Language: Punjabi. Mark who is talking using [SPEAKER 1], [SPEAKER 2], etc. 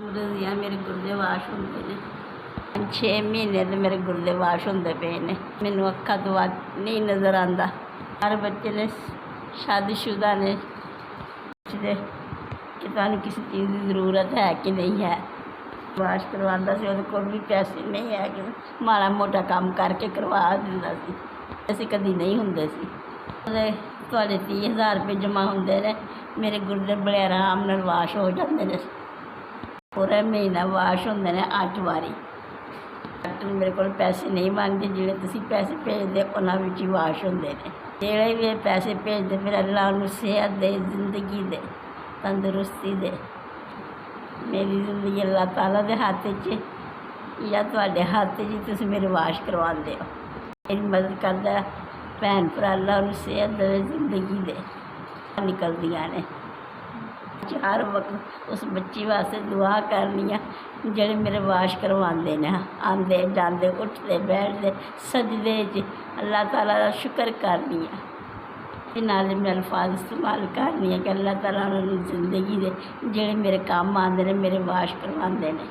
[SPEAKER 1] ਗੁਰਦੇ ਦੀਆਂ ਮੇਰੇ ਗੁਰਦੇ ਵਾਸ਼ ਹੁੰਦੇ ਨੇ 6 ਮਹੀਨੇ ਦੇ ਮੇਰੇ ਗੁਰਦੇ ਵਾਸ਼ ਹੁੰਦੇ ਪਏ ਨੇ। ਮੈਨੂੰ ਅੱਖਾਂ ਤੋਂ ਨਹੀਂ ਨਜ਼ਰ ਆਉਂਦਾ। ਹਰ ਬੱਚੇ ਨੇ ਸ਼ਾਦੀशुदा ਨੇ ਪੁੱਛਦੇ ਕਿ ਤੁਹਾਨੂੰ ਕਿਸੇ ਚੀਜ਼ ਦੀ ਜ਼ਰੂਰਤ ਹੈ ਕਿ ਨਹੀਂ ਹੈ। ਵਾਸ਼ ਕਰਵਾਉਂਦਾ ਸੀ, ਉਹਦੇ ਕੋਲ ਵੀ ਪੈਸੇ ਨਹੀਂ ਹੈ ਕਿ ਮਾੜਾ ਮੋਟਾ ਕੰਮ ਕਰਕੇ ਕਰਵਾ ਦਿੰਦਾ ਸੀ। ਅਸੀਂ ਕਦੀ ਨਹੀਂ ਹੁੰਦੇ ਸੀ। ਉਹਦੇ ਤੁਹਾਡੇ 30,000 ਰੁਪਏ ਜਮ੍ਹਾਂ ਹੁੰਦੇ ਨੇ, ਮੇਰੇ ਗੁਰਦੇ ਬੜੇ ਆਰਾਮ ਨਾਲ ਵਾਸ਼ ਹੋ ਜਾਂਦੇ ਨੇ। ਪੂਰਾ ਮਹੀਨਾ ਵਾਸ਼ ਹੁੰਦੇ ਨੇ 8 ਵਾਰੀ। ਡਾਕਟਰ ਮੇਰੇ ਕੋਲ ਪੈਸੇ ਨਹੀਂ ਮੰਗਦੇ, ਜਿਹੜੇ ਤੁਸੀਂ ਪੈਸੇ ਭੇਜਦੇ ਉਹਨਾਂ ਵਿੱਚ ਹੀ ਵਾਸ਼ ਹੁੰਦੇ ਨੇ। ਜਿਹੜੇ ਵੀ ਪੈਸੇ ਭੇਜਦੇ ਫਿਰ ਅੱਲਾ ਉਹਨੂੰ ਸਿਹਤ ਦੇ, ਜ਼ਿੰਦਗੀ ਦੇ, ਤੰਦਰੁਸਤੀ ਦੇ। ਮੇਰੀ ਜ਼ਿੰਦਗੀ ਅੱਲਾਹ ਤਾਲਾ ਦੇ ਹੱਥ 'ਚ ਜਾਂ ਤੁਹਾਡੇ ਹੱਥ 'ਚ ਤੁਸੀਂ ਮੇਰੇ ਵਾਸ਼ ਕਰਵਾਉਂਦੇ ਹੋ। ਮੇਰੀ ਮਦਦ ਕਰਦਾ ਭੈਣ ਭਰਾ, ਅੱਲਾ ਉਹਨੂੰ ਸਿਹਤ ਦੇ, ਜ਼ਿੰਦਗੀ ਦੇ ਨਿਕਲਦੀਆਂ ਨੇ। ਹਰ ਵਕਤ ਉਸ ਬੱਚੀ ਵਾਸਤੇ ਦੁਆ ਕਰਨੀ ਆ ਜਿਹੜੇ ਮੇਰੇ ਵਾਸ਼ ਕਰਵਾਉਂਦੇ ਨੇ। ਆਉਂਦੇ ਜਾਂਦੇ, ਉੱਠਦੇ ਬੈਠਦੇ, ਸਜਦੇ 'ਚ ਅੱਲਾਹ ਤਾਲਾ ਦਾ ਸ਼ੁਕਰ ਕਰਨੀ ਆ। ਤੇ ਨਾਲ ਮੈਂ ਅਲਫਾਜ਼ ਇਸਤੇਮਾਲ ਕਰਨੀ ਆ ਕਿ ਅੱਲਾਹ ਤਾਲਾ ਉਹਨਾਂ ਨੂੰ ਜ਼ਿੰਦਗੀ ਦੇ ਜਿਹੜੇ ਮੇਰੇ ਕੰਮ ਆਉਂਦੇ ਨੇ, ਮੇਰੇ ਵਾਸ਼ ਕਰਵਾਉਂਦੇ ਨੇ।